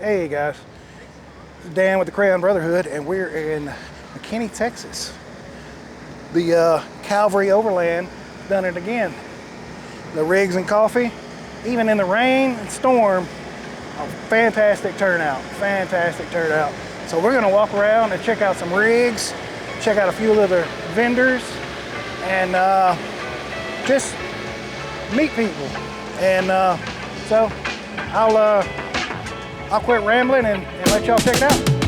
Hey guys, this is Dan with the Crayon Brotherhood, and we're in McKinney, Texas. The Calvary Overland done it again. The rigs and coffee, even in the rain and storm, a fantastic turnout, fantastic turnout. So we're gonna walk around and check out some rigs, check out a few other vendors, and just meet people. And so I'll quit rambling and let y'all check it out.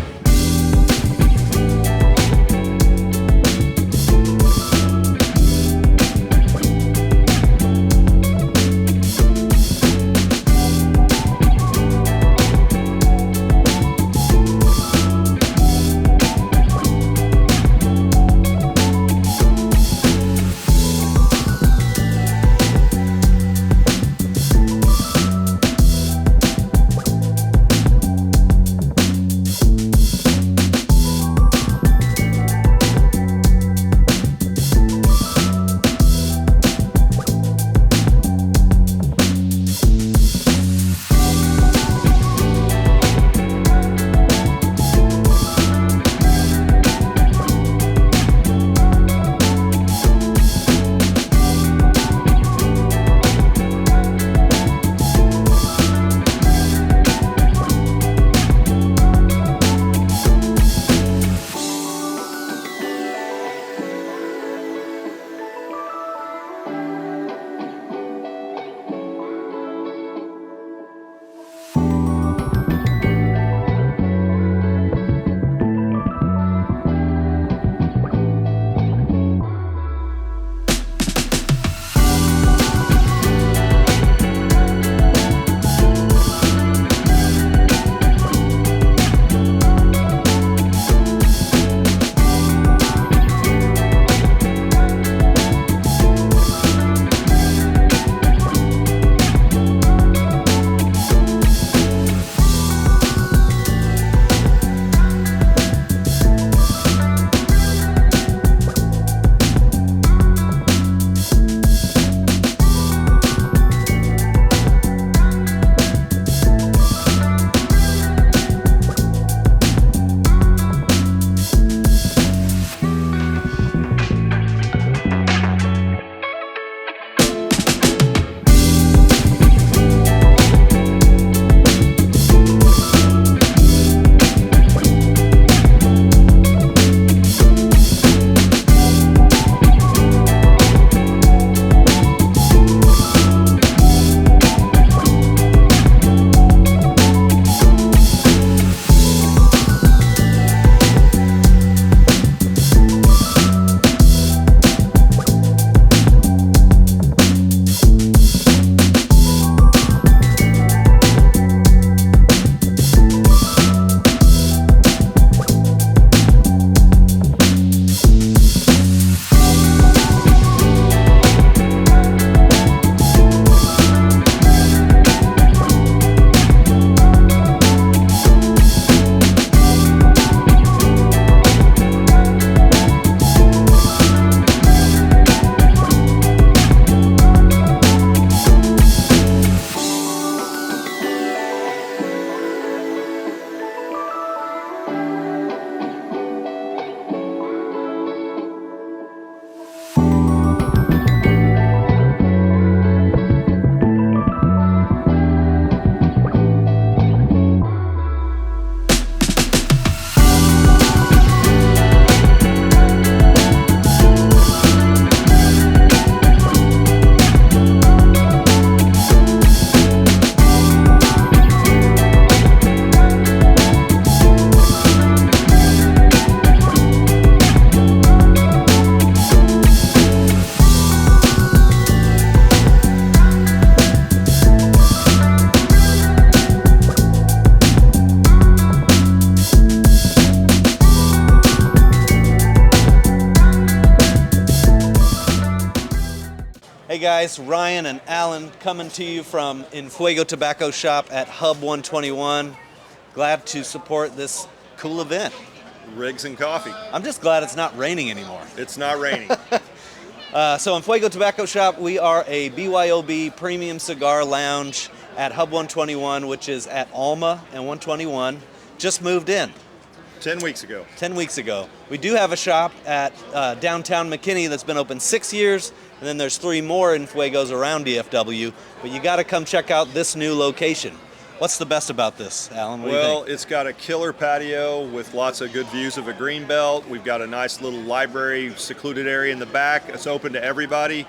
Hey guys, Ryan and Alan coming to you from Infuego Tobacco shop at Hub 121. Glad to support this cool event. Rigs and coffee. I'm just glad it's not raining anymore. It's not raining. So Infuego Tobacco shop, we are a BYOB premium cigar lounge at Hub 121, which is at Alma and 121. Just moved in. 10 weeks ago. 10 weeks ago. We do have a shop at downtown McKinney that's been open 6 years, and then there's 3 more Infuegos around DFW, but you got to come check out this new location. What's the best about this, Alan? What do you think? It's got a killer patio with lots of good views of a green belt. We've got a nice little library, secluded area in the back. It's open to everybody.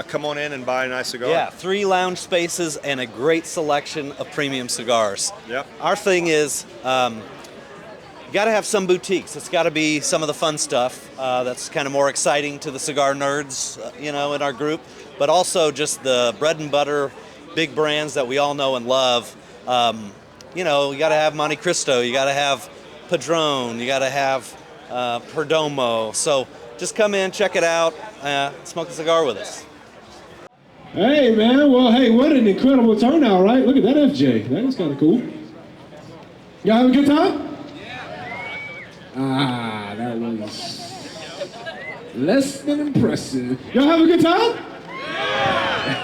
Come on in and buy a nice cigar. Yeah, 3 lounge spaces and a great selection of premium cigars. Yep. Our thing is, you got to have some boutiques. It's got to be some of the fun stuff that's kind of more exciting to the cigar nerds, in our group, but also just the bread and butter, big brands that we all know and love. You got to have Monte Cristo, you got to have Padron, you got to have Perdomo. So just come in, check it out, smoke a cigar with us. Hey, man. Well, hey, what an incredible turnout, right? Look at that FJ. That is kind of cool. Y'all have a good time? Ah, that was less than impressive. Y'all have a good time?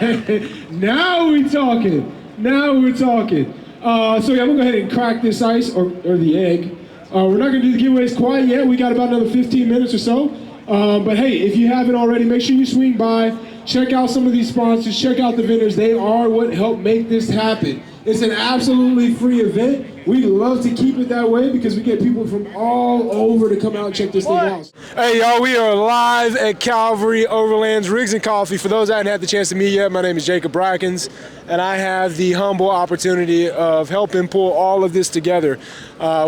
Yeah. Now we're talking. Now we're talking. So yeah, I'm gonna go ahead and crack this ice or the egg. We're not gonna do the giveaways quite yet. We got about another 15 minutes or so. But hey, if you haven't already, make sure you swing by, check out some of these sponsors, check out the vendors. They are what help make this happen. It's an absolutely free event. We love to keep it that way because we get people from all over to come out and check this thing out. Hey, y'all, we are live at Calvary Overland Rigs and Coffee. For those I haven't had the chance to meet yet, my name is Jacob Brackens, and I have the humble opportunity of helping pull all of this together.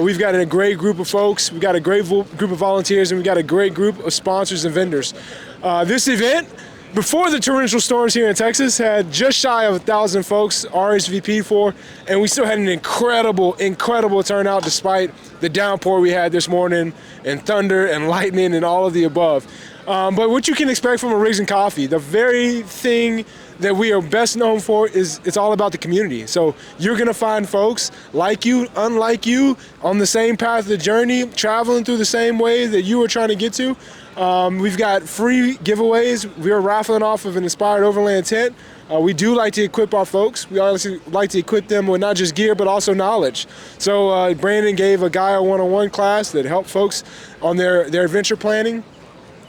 We've got a great group of folks, we've got a great group of volunteers, and we've got a great group of sponsors and vendors. This event, before the torrential storms here in Texas, had just shy of 1,000 folks RSVP'd for, and we still had an incredible turnout despite the downpour we had this morning, and thunder and lightning and all of the above. But what you can expect from a Rigs and Coffee, the very thing that we are best known for is it's all about the community. So you're gonna find folks like you, unlike you, on the same path of the journey, traveling through the same way that you were trying to get to. We've got free giveaways. We are raffling off of an inspired Overland tent. We do like to equip our folks. We also like to equip them with not just gear, but also knowledge. So Brandon gave a Gaia 101 class that helped folks on their adventure planning.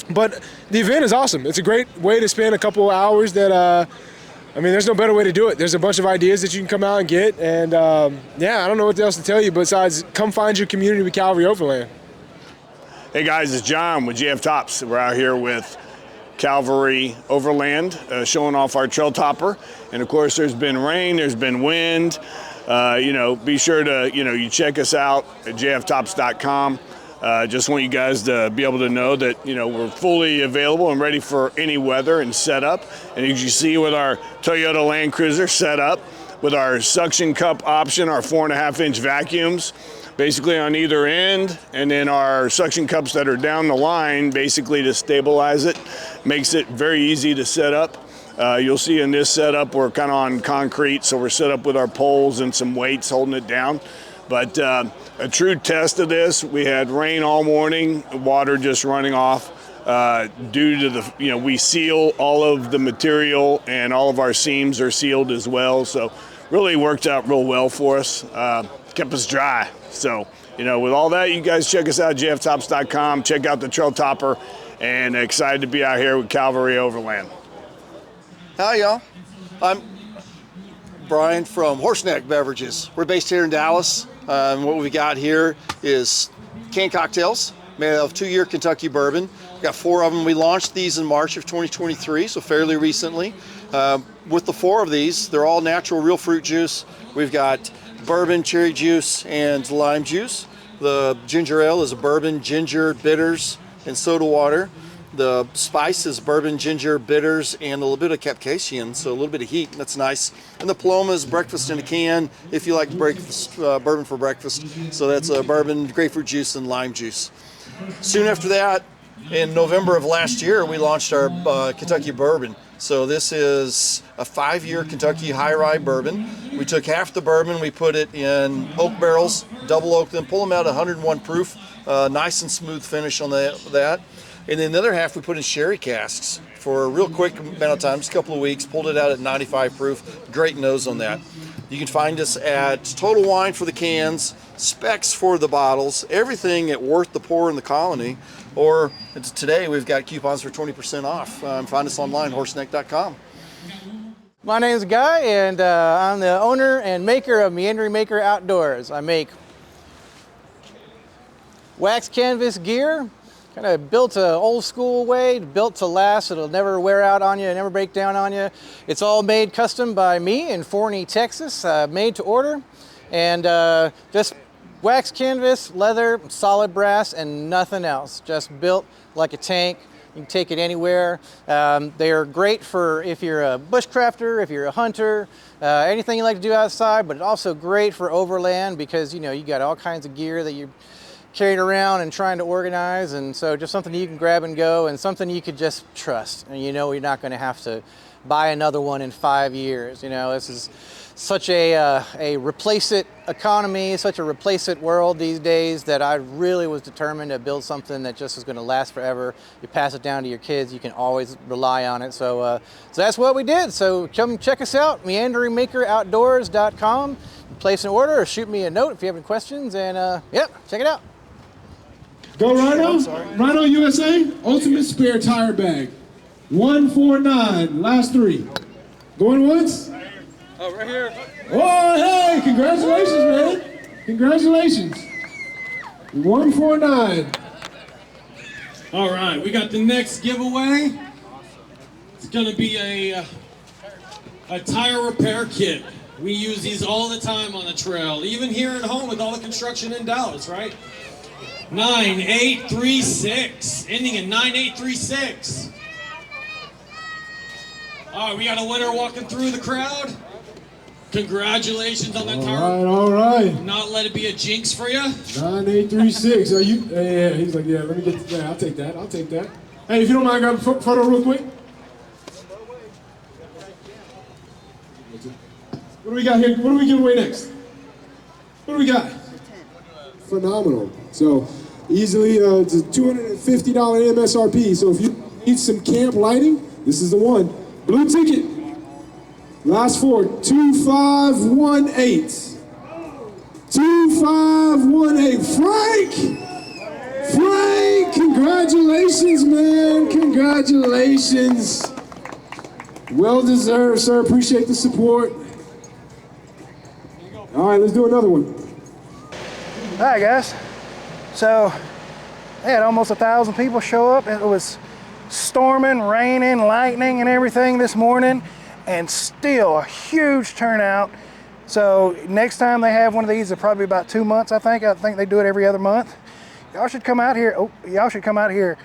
But the event is awesome. It's a great way to spend a couple hours that, there's no better way to do it. There's a bunch of ideas that you can come out and get. And I don't know what else to tell you besides come find your community with Calvary Overland. Hey guys, it's John with GF Tops. We're out here with Calvary Overland, showing off our trail topper. And of course, there's been rain, there's been wind. Be sure to, you check us out at jftops.com. Just want you guys to be able to know that, we're fully available and ready for any weather and set up. And as you see with our Toyota Land Cruiser set up, with our suction cup option, our 4.5-inch vacuums, basically on either end, and then our suction cups that are down the line, basically to stabilize it, makes it very easy to set up. You'll see in this setup, we're kind of on concrete, so we're set up with our poles and some weights holding it down. But a true test of this, we had rain all morning, water just running off. Due to the, we seal all of the material and all of our seams are sealed as well. So really worked out real well for us. Kept us dry. So, with all that, you guys check us out, jftops.com. Check out the trail topper, and excited to be out here with Calvary Overland. Hi, y'all. I'm Brian from Horseneck Beverages. We're based here in Dallas. What we got here is canned cocktails made of 2-year Kentucky bourbon. We've got 4 of them. We launched these in March of 2023, so fairly recently. With the 4 of these, they're all natural, real fruit juice. We've got bourbon, cherry juice, and lime juice. The ginger ale is a bourbon, ginger, bitters, and soda water. The spice is bourbon, ginger, bitters, and a little bit of capsaicin, so a little bit of heat. That's nice. And the Paloma is breakfast in a can, if you like breakfast, bourbon for breakfast. So that's bourbon, grapefruit juice, and lime juice. Soon after that, in November of last year, we launched our Kentucky bourbon. So this is a 5-year Kentucky high rye bourbon. We took half the bourbon, we put it in oak barrels, double oak them, pull them out at 101 proof, nice and smooth finish on that. And then the other half we put in sherry casks for a real quick amount of time, just a couple of weeks, pulled it out at 95 proof, great nose on that. You can find us at Total Wine for the cans, Specs for the bottles, everything at Worth the Poor in the Colony. Or today we've got coupons for 20% off. Find us online, horseneck.com. My name is Guy, and I'm the owner and maker of Meandermaker Outdoors. I make wax canvas gear, kind of built an old school way, built to last. It'll never wear out on you, never break down on you. It's all made custom by me in Forney, Texas, made to order. And just wax canvas, leather, solid brass, and nothing else. Just built like a tank. You can take it anywhere. They're great for if you're a bushcrafter, if you're a hunter, anything you like to do outside, but also great for overland because, you know, you got all kinds of gear that you're carrying around and trying to organize, and so just something you can grab and go and something you could just trust, and you know you're not going to have to buy another one in 5 years. You know, this is such a replace it economy, such a replace it world these days that I really was determined to build something that just is going to last forever. You pass it down to your kids, you can always rely on it. So that's what we did. So come check us out, meandermakeroutdoors.com. Place an order or shoot me a note if you have any questions, and yep, check it out. Go Rhino, Rhino USA, Ultimate Spare Tire Bag. 149, last three. Going once? Oh, right here. Oh, hey, congratulations, man. Congratulations. 149. All right, we got the next giveaway. It's gonna be a tire repair kit. We use these all the time on the trail, even here at home with all the construction in Dallas, right? 9836, ending in 9836. All right, we got a winner walking through the crowd. Congratulations on that tire. All right. Not let it be a jinx for you. 9836. Are you? Yeah, he's like, yeah. Let me get. Yeah, I'll take that. I'll take that. Hey, if you don't mind, grab a photo real quick. What do we got here? What do we give away next? What do we got? Phenomenal. So easily, it's a $250 MSRP. So if you need some camp lighting, this is the one. Blue ticket. Last four, 2518. 2518. Frank, congratulations, man. Congratulations. Well deserved, sir. Appreciate the support. All right, let's do another one. All right, guys. So, they had almost 1,000 people show up. It was storming, raining, lightning, and everything this morning, and still a huge turnout. So, next time they have one of these, it's probably about 2 months, I think. I think they do it every other month. Y'all should come out here. Oh, y'all should come out here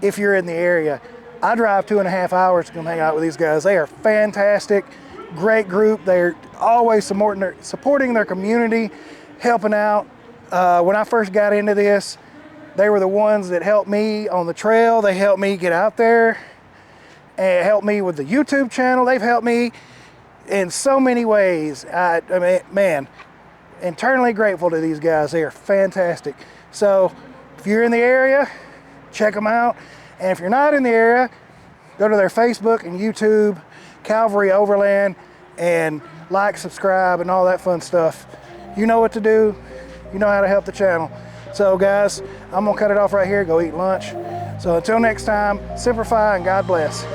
if you're in the area. I drive 2.5 hours to come hang out with these guys. They are fantastic, great group. They're always supporting their community, helping out. When I first got into this, they were the ones that helped me on the trail. They helped me get out there and helped me with the YouTube channel. They've helped me in so many ways. I mean, man, eternally grateful to these guys. They are fantastic. So if you're in the area, check them out. And if you're not in the area, go to their Facebook and YouTube, Calvary Overland, and like, subscribe, and all that fun stuff. You know what to do. You know how to help the channel. So guys, I'm gonna cut it off right here, go eat lunch. So until next time, Semper Fi and God bless.